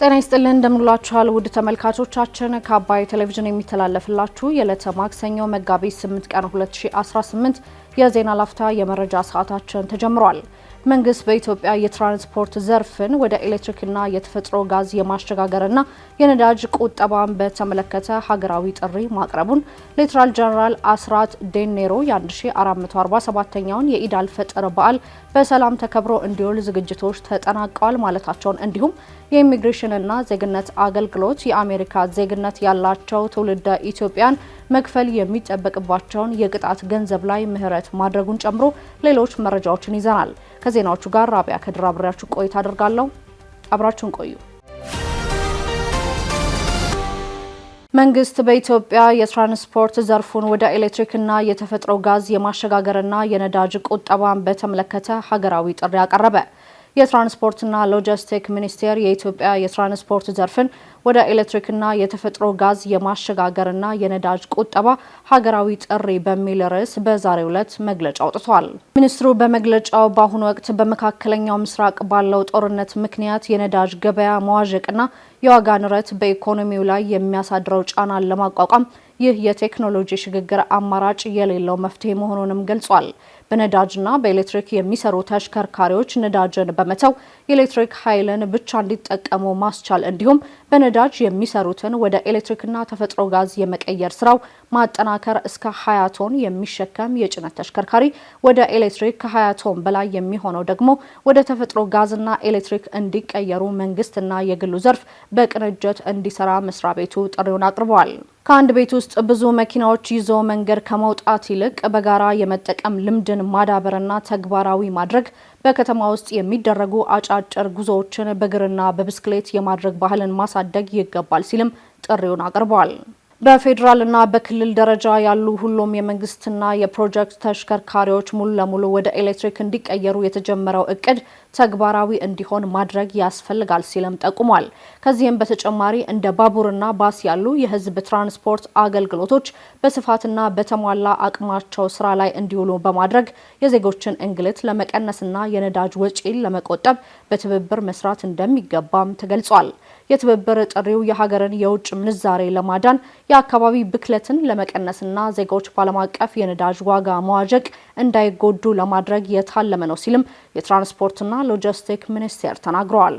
ጤና ይስጥልን እንደምንላችኋል ውድ ተመልካቾቻችን ከአባይ ቴሌቪዥን የሚተላለፍላችሁ የዕለተ ማክሰኞ መጋቢት 8 ቀን 2018 የዜና ላፍታ የመረጃ ሰዓታችን ተጀምሯል። መንግስት በኢትዮጵያ የትራንስፖርት ዘርፍን ወደ ኤሌክትሪክና የተፈጥሮ ጋዝ የማሸጋገርና የነዳጅ ቁጠባን በተመለከተ ሀገራዊ ጥሪ ማቅረቡን ሌተናል ጀነራል አስራት ዴኔሮ የ1447ኛውን የኢድ አልፈጥር በዓል በሰላም ተከብሮ እንዲውል ዝግጅቶች ተጠናቀዋል ማለታቸውን እንዲሁም የኢሚግሬሽንና ዜግነት አገልግሎት የአሜሪካ ዜግነት ያላቸው ትውልደ ኢትዮጵያን መክፈል የሚጠበቅባቸውን የቅጣት ገንዘብ ላይ ምህረት ማድረጉን ጨምሮ ሌሎች መረጃዎችን ይዘናል። ከዜናዎቹ ጋር ራቢያ ከድር አብሬያችሁ ቆይታ አደርጋለሁ። አብራችሁን ቆዩ። መንግስት በኢትዮጵያ የትራንስፖርት ዘርፉን ወደ ኤሌክትሪክና የተፈጥሮ ጋዝ የማሸጋገርና የነዳጅ ቁጠባን በተመለከተ ሀገራዊ ጥሪ አቀረበ። የትራንስፖርትና ሎጂስቲክ ሚኒስቴር የኢትዮጵያ የትራንስፖርት ዘርፍን ወደ ኤሌክትሪክና የተፈጥሮ ጋዝ የማሸጋገርና የነዳጅ ቁጠባ ሀገራዊ ጥሪ በሚል ርዕስ በዛሬው ዕለት መግለጫ አውጥቷል። ሚኒስትሩ በመግለጫው በአሁኑ ወቅት በመካከለኛው ምስራቅ ባለው ጦርነት ምክንያት የነዳጅ ገበያ መዋዠቅና የዋጋ ንረት በኢኮኖሚው ላይ የሚያሳድረው ጫናን ለማቋቋም ይህ የቴክኖሎጂ ሽግግር አማራጭ የሌለው መፍትሄ መሆኑንም ገልጿል። በነዳጅና በኤሌክትሪክ የሚሰሩ ተሽከርካሪዎች ነዳጅን በመተው የኤሌክትሪክ ኃይልን ብቻ እንዲጠቀሙ ማስቻል እንዲሁም በነዳጅ የሚሰሩትን ወደ ኤሌክትሪክና ተፈጥሮ ጋዝ የመቀየር ስራው ማጠናከር እስከ 20 ቶን የሚሸከም የጭነት ተሽከርካሪ ወደ ኤሌክትሪክ ከ20 ቶን በላይ የሚሆነው ደግሞ ወደ ተፈጥሮ ጋዝና ኤሌክትሪክ እንዲቀየሩ መንግስትና የግሉ ዘርፍ በቅንጅት እንዲሰራ መስሪያ ቤቱ ጥሪውን አቅርበዋል። ከአንድ ቤት ውስጥ ብዙ መኪናዎች ይዞ መንገድ ከመውጣት ይልቅ በጋራ የመጠቀም ልምድን ማዳበርና ተግባራዊ ማድረግ በከተማ ውስጥ የሚደረጉ አጫጭር ጉዞዎችን በእግርና በብስክሌት የማድረግ ባህልን ማሳደግ ይገባል ሲልም ጥሪውን አቅርበዋል። በፌዴራልና በክልል ደረጃ ያሉ ሁሉም የመንግስትና የፕሮጀክት ተሽከርካሪዎች ሙሉ ለሙሉ ወደ ኤሌክትሪክ እንዲቀየሩ የተጀመረው እቅድ ተግባራዊ እንዲሆን ማድረግ ያስፈልጋል ሲልም ጠቁሟል። ከዚህም በተጨማሪ እንደ ባቡርና ባስ ያሉ የህዝብ ትራንስፖርት አገልግሎቶች በስፋትና በተሟላ አቅማቸው ስራ ላይ እንዲውሉ በማድረግ የዜጎችን እንግልት ለመቀነስና የነዳጅ ወጪን ለመቆጠብ በትብብር መስራት እንደሚገባም ተገልጿል። የትብብር ጥሪው የሀገርን የውጭ ምንዛሬ ለማዳን የአካባቢ ብክለትን ለመቀነስና ዜጎች ባለም አቀፍ የነዳጅ ዋጋ መዋዠቅ እንዳይጎዱ ለማድረግ የታለመ ነው ሲልም የትራንስፖርትና ሎጂስቲክ ሚኒስቴር ተናግሯል።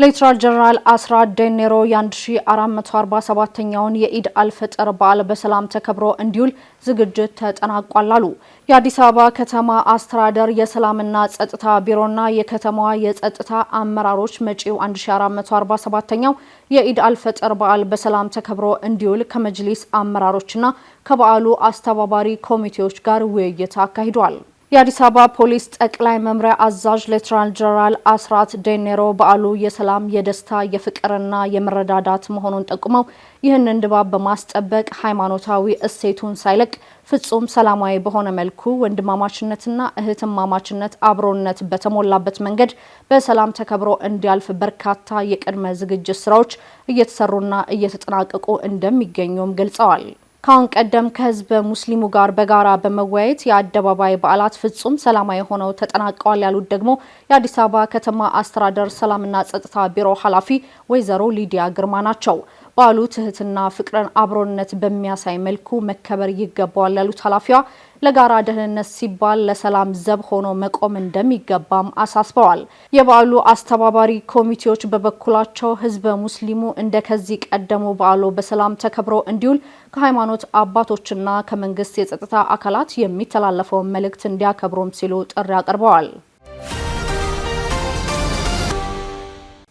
ሌተናል ጀነራል አስራት ዴኔሮ የ1447ኛውን የኢድ አልፈጥር በዓል በሰላም ተከብሮ እንዲውል ዝግጅት ተጠናቋል አሉ። የአዲስ አበባ ከተማ አስተዳደር የሰላምና ጸጥታ ቢሮና የከተማዋ የጸጥታ አመራሮች መጪው 1447ኛው የኢድ አልፈጥር በዓል በሰላም ተከብሮ እንዲውል ከመጅሊስ አመራሮችና ከበዓሉ አስተባባሪ ኮሚቴዎች ጋር ውይይት አካሂዷል። የአዲስ አበባ ፖሊስ ጠቅላይ መምሪያ አዛዥ ሌተናል ጀነራል አስራት ዴኔሮ በዓሉ የሰላም፣ የደስታ፣ የፍቅርና የመረዳዳት መሆኑን ጠቁመው ይህንን ድባብ በማስጠበቅ ሃይማኖታዊ እሴቱን ሳይለቅ ፍጹም ሰላማዊ በሆነ መልኩ ወንድማማችነትና እህትማማችነት አብሮነት በተሞላበት መንገድ በሰላም ተከብሮ እንዲያልፍ በርካታ የቅድመ ዝግጅት ስራዎች እየተሰሩና እየተጠናቀቁ እንደሚገኙም ገልጸዋል። ካሁን ቀደም ከህዝብ ሙስሊሙ ጋር በጋራ በመወያየት የአደባባይ በዓላት ፍጹም ሰላማዊ ሆነው ተጠናቀዋል ያሉት ደግሞ የአዲስ አበባ ከተማ አስተዳደር ሰላምና ጸጥታ ቢሮ ኃላፊ ወይዘሮ ሊዲያ ግርማ ናቸው። በዓሉ ትህትና፣ ፍቅርን፣ አብሮነት በሚያሳይ መልኩ መከበር ይገባዋል ያሉት ኃላፊዋ ለጋራ ደህንነት ሲባል ለሰላም ዘብ ሆኖ መቆም እንደሚገባም አሳስበዋል። የበዓሉ አስተባባሪ ኮሚቴዎች በበኩላቸው ህዝበ ሙስሊሙ እንደከዚህ ቀደሙ በዓሉ በሰላም ተከብሮ እንዲውል ከሃይማኖት አባቶችና ከመንግስት የጸጥታ አካላት የሚተላለፈውን መልእክት እንዲያከብሩም ሲሉ ጥሪ አቅርበዋል።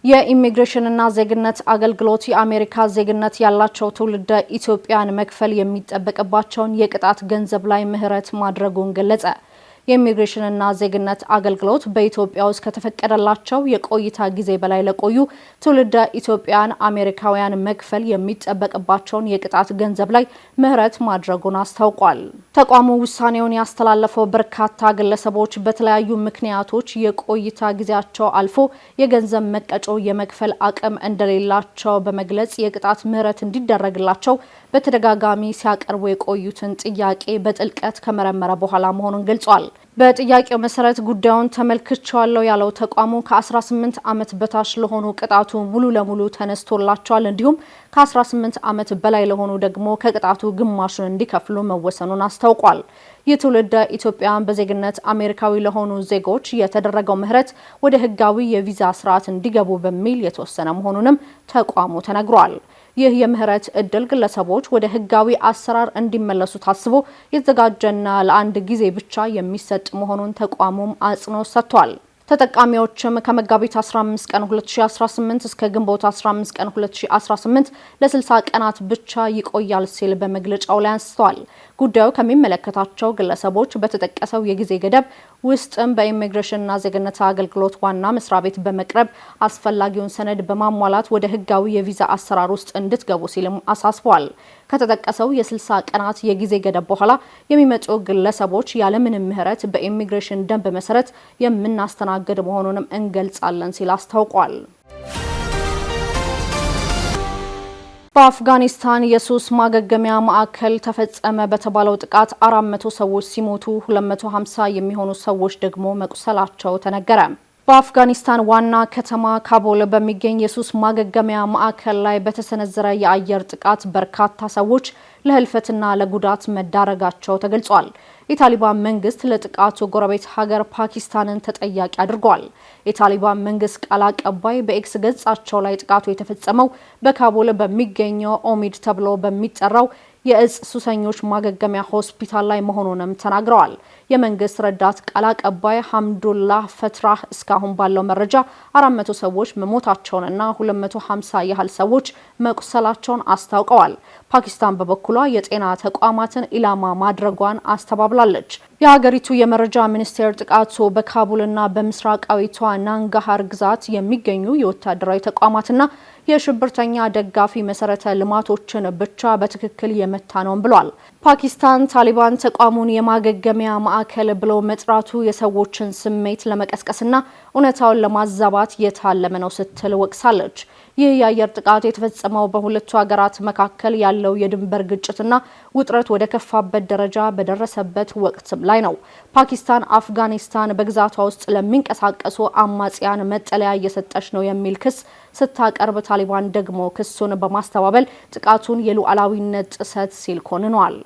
የኢሚግሬሽንና ዜግነት አገልግሎት የአሜሪካ ዜግነት ያላቸው ትውልደ ኢትዮጵያን መክፈል የሚጠበቅባቸውን የቅጣት ገንዘብ ላይ ምህረት ማድረጉን ገለጸ። የኢሚግሬሽንና ዜግነት አገልግሎት በኢትዮጵያ ውስጥ ከተፈቀደላቸው የቆይታ ጊዜ በላይ ለቆዩ ትውልደ ኢትዮጵያን አሜሪካውያን መክፈል የሚጠበቅባቸውን የቅጣት ገንዘብ ላይ ምህረት ማድረጉን አስታውቋል። ተቋሙ ውሳኔውን ያስተላለፈው በርካታ ግለሰቦች በተለያዩ ምክንያቶች የቆይታ ጊዜያቸው አልፎ የገንዘብ መቀጮ የመክፈል አቅም እንደሌላቸው በመግለጽ የቅጣት ምህረት እንዲደረግላቸው በተደጋጋሚ ሲያቀርቡ የቆዩትን ጥያቄ በጥልቀት ከመረመረ በኋላ መሆኑን ገልጿል። በጥያቄው መሰረት ጉዳዩን ተመልክቻለሁ ያለው ተቋሙ ከ18 ዓመት በታች ለሆኑ ቅጣቱ ሙሉ ለሙሉ ተነስቶላቸዋል። እንዲሁም ከ18 ዓመት በላይ ለሆኑ ደግሞ ከቅጣቱ ግማሹን እንዲከፍሉ መወሰኑን አስታውቋል። የትውልደ ኢትዮጵያን በዜግነት አሜሪካዊ ለሆኑ ዜጎች የተደረገው ምህረት ወደ ህጋዊ የቪዛ ስርዓት እንዲገቡ በሚል የተወሰነ መሆኑንም ተቋሙ ተነግሯል። ይህ የምህረት እድል ግለሰቦች ወደ ህጋዊ አሰራር እንዲመለሱ ታስቦ የተዘጋጀና ለአንድ ጊዜ ብቻ የሚሰጥ መሆኑን ተቋሙም አጽንኦት ሰጥቷል። ተጠቃሚዎችም ከመጋቢት 15 ቀን 2018 እስከ ግንቦት 15 ቀን 2018 ለ60 ቀናት ብቻ ይቆያል ሲል በመግለጫው ላይ አንስተዋል። ጉዳዩ ከሚመለከታቸው ግለሰቦች በተጠቀሰው የጊዜ ገደብ ውስጥም በኢሚግሬሽንና ዜግነት አገልግሎት ዋና መስሪያ ቤት በመቅረብ አስፈላጊውን ሰነድ በማሟላት ወደ ህጋዊ የቪዛ አሰራር ውስጥ እንድትገቡ ሲልም አሳስበዋል። ከተጠቀሰው የ60 ቀናት የጊዜ ገደብ በኋላ የሚመጡ ግለሰቦች ያለምንም ምህረት በኢሚግሬሽን ደንብ መሰረት የምናስተናግድ መሆኑንም እንገልጻለን ሲል አስታውቋል። በአፍጋኒስታን የሱስ ማገገሚያ ማዕከል ተፈጸመ በተባለው ጥቃት 400 ሰዎች ሲሞቱ 250 የሚሆኑ ሰዎች ደግሞ መቁሰላቸው ተነገረ። በአፍጋኒስታን ዋና ከተማ ካቡል በሚገኝ የሱስ ማገገሚያ ማዕከል ላይ በተሰነዘረ የአየር ጥቃት በርካታ ሰዎች ለህልፈትና ለጉዳት መዳረጋቸው ተገልጿል። የታሊባን መንግስት ለጥቃቱ ጎረቤት ሀገር ፓኪስታንን ተጠያቂ አድርጓል። የታሊባን መንግስት ቃል አቀባይ በኤክስ ገጻቸው ላይ ጥቃቱ የተፈጸመው በካቡል በሚገኘው ኦሚድ ተብሎ በሚጠራው የእጽ ሱሰኞች ማገገሚያ ሆስፒታል ላይ መሆኑንም ተናግረዋል። የመንግስት ረዳት ቃል አቀባይ ሐምዱላህ ፈትራህ እስካሁን ባለው መረጃ 400 ሰዎች መሞታቸውንና 250 ያህል ሰዎች መቁሰላቸውን አስታውቀዋል። ፓኪስታን በበኩሏ የጤና ተቋማትን ኢላማ ማድረጓን አስተባብላለች። የሀገሪቱ የመረጃ ሚኒስቴር ጥቃቱ በካቡልና በምስራቃዊቷ ናንጋሃር ግዛት የሚገኙ የወታደራዊ ተቋማትና የሽብርተኛ ደጋፊ መሰረተ ልማቶችን ብቻ በትክክል የመታ ነው ብሏል። ፓኪስታን ታሊባን ተቋሙን የማገገሚያ ማዕከል ብሎ መጥራቱ የሰዎችን ስሜት ለመቀስቀስና እውነታውን ለማዛባት የታለመ ነው ስትል ወቅሳለች። ይህ የአየር ጥቃት የተፈጸመው በሁለቱ ሀገራት መካከል ያለው የድንበር ግጭትና ውጥረት ወደ ከፋበት ደረጃ በደረሰበት ወቅትም ላይ ነው። ፓኪስታን አፍጋኒስታን በግዛቷ ውስጥ ለሚንቀሳቀሱ አማጽያን መጠለያ እየሰጠች ነው የሚል ክስ ስታቀርብ፣ ታሊባን ደግሞ ክሱን በማስተባበል ጥቃቱን የሉዓላዊነት ጥሰት ሲል ኮንኗል።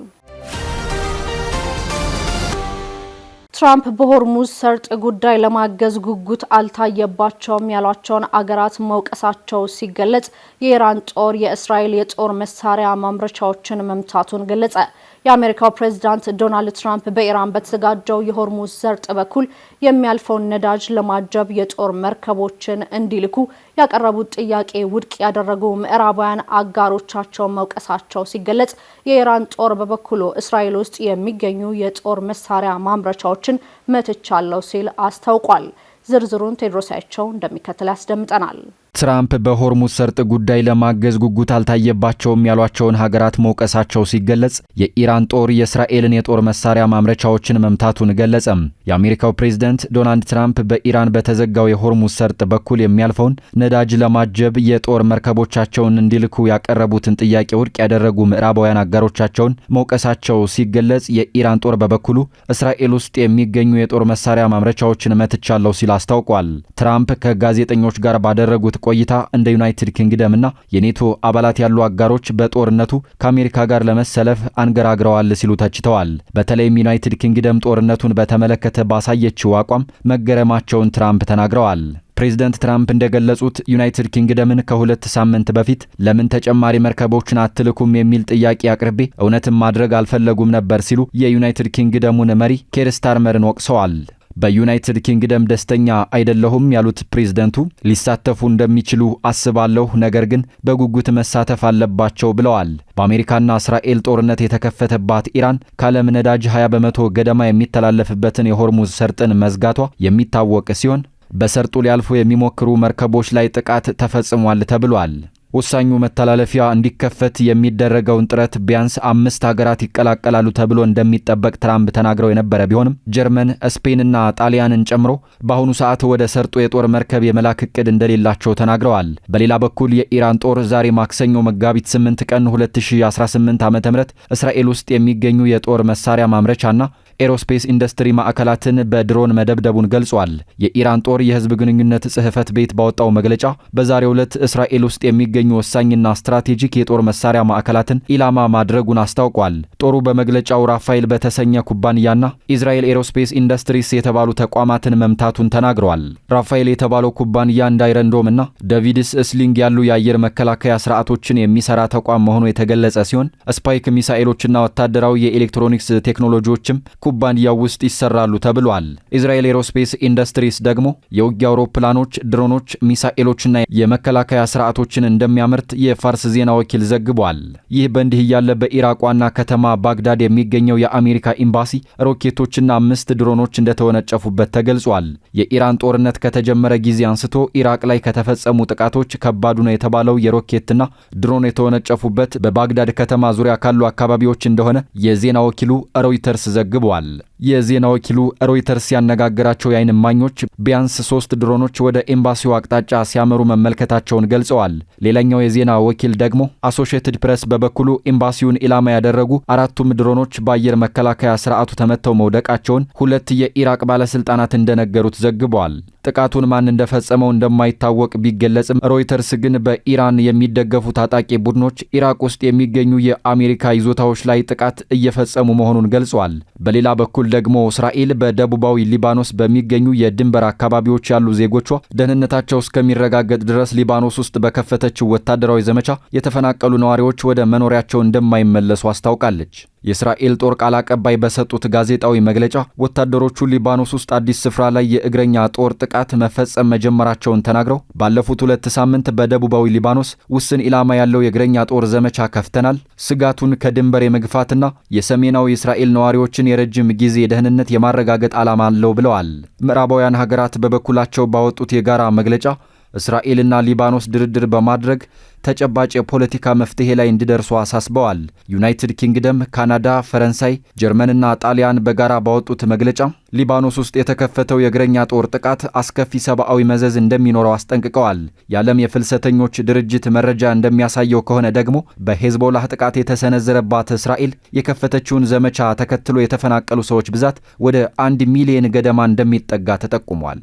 ትራምፕ በሆርሙዝ ሰርጥ ጉዳይ ለማገዝ ጉጉት አልታየባቸውም ያሏቸውን አገራት መውቀሳቸው ሲገለጽ፣ የኢራን ጦር የእስራኤል የጦር መሳሪያ ማምረቻዎችን መምታቱን ገለጸ። የአሜሪካው ፕሬዝዳንት ዶናልድ ትራምፕ በኢራን በተዘጋጀው የሆርሙዝ ሰርጥ በኩል የሚያልፈውን ነዳጅ ለማጀብ የጦር መርከቦችን እንዲልኩ ያቀረቡት ጥያቄ ውድቅ ያደረጉ ምዕራባውያን አጋሮቻቸው መውቀሳቸው ሲገለጽ፣ የኢራን ጦር በበኩሉ እስራኤል ውስጥ የሚገኙ የጦር መሳሪያ ማምረቻዎችን መትቻለሁ ሲል አስታውቋል። ዝርዝሩን ቴድሮስ ያቸው እንደሚከተል ያስደምጠናል። ትራምፕ በሆርሙዝ ሰርጥ ጉዳይ ለማገዝ ጉጉት አልታየባቸውም ያሏቸውን ሀገራት መውቀሳቸው ሲገለጽ፣ የኢራን ጦር የእስራኤልን የጦር መሳሪያ ማምረቻዎችን መምታቱን ገለጸ። የአሜሪካው ፕሬዝዳንት ዶናልድ ትራምፕ በኢራን በተዘጋው የሆርሙዝ ሰርጥ በኩል የሚያልፈውን ነዳጅ ለማጀብ የጦር መርከቦቻቸውን እንዲልኩ ያቀረቡትን ጥያቄ ውድቅ ያደረጉ ምዕራባውያን አጋሮቻቸውን መውቀሳቸው ሲገለጽ፣ የኢራን ጦር በበኩሉ እስራኤል ውስጥ የሚገኙ የጦር መሳሪያ ማምረቻዎችን መትቻለሁ ሲል አስታውቋል። ትራምፕ ከጋዜጠኞች ጋር ባደረጉት ቆይታ እንደ ዩናይትድ ኪንግደም እና የኔቶ አባላት ያሉ አጋሮች በጦርነቱ ከአሜሪካ ጋር ለመሰለፍ አንገራግረዋል ሲሉ ተችተዋል። በተለይም ዩናይትድ ኪንግደም ጦርነቱን በተመለከተ ባሳየችው አቋም መገረማቸውን ትራምፕ ተናግረዋል። ፕሬዝዳንት ትራምፕ እንደገለጹት ዩናይትድ ኪንግደምን ከ2 ሳምንት በፊት ለምን ተጨማሪ መርከቦችን አትልኩም የሚል ጥያቄ አቅርቤ እውነትም ማድረግ አልፈለጉም ነበር ሲሉ የዩናይትድ ኪንግደሙን መሪ ኬር ስታርመርን ወቅሰዋል። በዩናይትድ ኪንግደም ደስተኛ አይደለሁም ያሉት ፕሬዝዳንቱ ሊሳተፉ እንደሚችሉ አስባለሁ፣ ነገር ግን በጉጉት መሳተፍ አለባቸው ብለዋል። በአሜሪካና እስራኤል ጦርነት የተከፈተባት ኢራን ከዓለም ነዳጅ 20 በመቶ ገደማ የሚተላለፍበትን የሆርሙዝ ሰርጥን መዝጋቷ የሚታወቅ ሲሆን በሰርጡ ሊያልፉ የሚሞክሩ መርከቦች ላይ ጥቃት ተፈጽሟል ተብሏል። ወሳኙ መተላለፊያ እንዲከፈት የሚደረገውን ጥረት ቢያንስ 5 ሀገራት ይቀላቀላሉ ተብሎ እንደሚጠበቅ ትራምፕ ተናግረው የነበረ ቢሆንም ጀርመን፣ ስፔንና ጣሊያንን ጨምሮ በአሁኑ ሰዓት ወደ ሰርጡ የጦር መርከብ የመላክ እቅድ እንደሌላቸው ተናግረዋል። በሌላ በኩል የኢራን ጦር ዛሬ ማክሰኞ መጋቢት 8 ቀን 2018 ዓ.ም እስራኤል ውስጥ የሚገኙ የጦር መሳሪያ ማምረቻና ኤሮስፔስ ኢንዱስትሪ ማዕከላትን በድሮን መደብደቡን ገልጿል። የኢራን ጦር የህዝብ ግንኙነት ጽሕፈት ቤት ባወጣው መግለጫ በዛሬው ዕለት እስራኤል ውስጥ የሚገኙ ወሳኝና ስትራቴጂክ የጦር መሳሪያ ማዕከላትን ኢላማ ማድረጉን አስታውቋል። ጦሩ በመግለጫው ራፋኤል በተሰኘ ኩባንያና ኢዝራኤል ኤሮስፔስ ኢንዱስትሪስ የተባሉ ተቋማትን መምታቱን ተናግረዋል። ራፋኤል የተባለው ኩባንያ እንደ አይረን ዶም እና ዴቪድስ ስሊንግ ያሉ የአየር መከላከያ ስርዓቶችን የሚሰራ ተቋም መሆኑ የተገለጸ ሲሆን ስፓይክ ሚሳኤሎችና ወታደራዊ የኤሌክትሮኒክስ ቴክኖሎጂዎችም ኩባንያው ውስጥ ይሰራሉ ተብሏል። ኢዝራኤል ኤሮስፔስ ኢንዱስትሪስ ደግሞ የውጊያ አውሮፕላኖች፣ ድሮኖች፣ ሚሳኤሎችና የመከላከያ ስርዓቶችን እንደሚያመርት የፋርስ ዜና ወኪል ዘግቧል። ይህ በእንዲህ እያለ በኢራቅ ዋና ከተማ ባግዳድ የሚገኘው የአሜሪካ ኤምባሲ ሮኬቶችና 5 ድሮኖች እንደተወነጨፉበት ተገልጿል። የኢራን ጦርነት ከተጀመረ ጊዜ አንስቶ ኢራቅ ላይ ከተፈጸሙ ጥቃቶች ከባዱ ነው የተባለው የሮኬትና ድሮን የተወነጨፉበት በባግዳድ ከተማ ዙሪያ ካሉ አካባቢዎች እንደሆነ የዜና ወኪሉ ሮይተርስ ዘግቧል። የዜና ወኪሉ ሮይተርስ ያነጋገራቸው የዓይን እማኞች ቢያንስ 3 ድሮኖች ወደ ኤምባሲው አቅጣጫ ሲያመሩ መመልከታቸውን ገልጸዋል። ሌላኛው የዜና ወኪል ደግሞ አሶሺየትድ ፕሬስ በበኩሉ ኤምባሲውን ኢላማ ያደረጉ 4ቱም ድሮኖች በአየር መከላከያ ስርዓቱ ተመተው መውደቃቸውን 2 የኢራቅ ባለስልጣናት እንደነገሩት ዘግበዋል። ጥቃቱን ማን እንደፈጸመው እንደማይታወቅ ቢገለጽም ሮይተርስ ግን በኢራን የሚደገፉ ታጣቂ ቡድኖች ኢራቅ ውስጥ የሚገኙ የአሜሪካ ይዞታዎች ላይ ጥቃት እየፈጸሙ መሆኑን ገልጿል። በሌላ በኩል ደግሞ እስራኤል በደቡባዊ ሊባኖስ በሚገኙ የድንበር አካባቢዎች ያሉ ዜጎቿ ደህንነታቸው እስከሚረጋገጥ ድረስ ሊባኖስ ውስጥ በከፈተችው ወታደራዊ ዘመቻ የተፈናቀሉ ነዋሪዎች ወደ መኖሪያቸው እንደማይመለሱ አስታውቃለች። የእስራኤል ጦር ቃል አቀባይ በሰጡት ጋዜጣዊ መግለጫ ወታደሮቹ ሊባኖስ ውስጥ አዲስ ስፍራ ላይ የእግረኛ ጦር ጥቃት መፈጸም መጀመራቸውን ተናግረው ባለፉት 2 ሳምንት በደቡባዊ ሊባኖስ ውስን ኢላማ ያለው የእግረኛ ጦር ዘመቻ ከፍተናል፣ ስጋቱን ከድንበር የመግፋትና የሰሜናዊ እስራኤል ነዋሪዎችን የረጅም ጊዜ ደህንነት የማረጋገጥ ዓላማ አለው ብለዋል። ምዕራባውያን ሀገራት በበኩላቸው ባወጡት የጋራ መግለጫ እስራኤልና ሊባኖስ ድርድር በማድረግ ተጨባጭ የፖለቲካ መፍትሄ ላይ እንዲደርሱ አሳስበዋል። ዩናይትድ ኪንግደም፣ ካናዳ፣ ፈረንሳይ፣ ጀርመንና ጣሊያን በጋራ ባወጡት መግለጫ ሊባኖስ ውስጥ የተከፈተው የእግረኛ ጦር ጥቃት አስከፊ ሰብአዊ መዘዝ እንደሚኖረው አስጠንቅቀዋል። የዓለም የፍልሰተኞች ድርጅት መረጃ እንደሚያሳየው ከሆነ ደግሞ በሄዝቦላህ ጥቃት የተሰነዘረባት እስራኤል የከፈተችውን ዘመቻ ተከትሎ የተፈናቀሉ ሰዎች ብዛት ወደ 1 ሚሊዮን ገደማ እንደሚጠጋ ተጠቁሟል።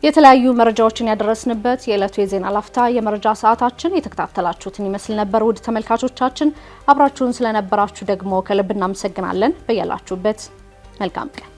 የተለያዩ መረጃዎችን ያደረስንበት የዕለቱ የዜና ላፍታ የመረጃ ሰዓታችን የተከታተላችሁትን ይመስል ነበር። ውድ ተመልካቾቻችን አብራችሁን ስለነበራችሁ ደግሞ ከልብ እናመሰግናለን። በያላችሁበት መልካም ቀን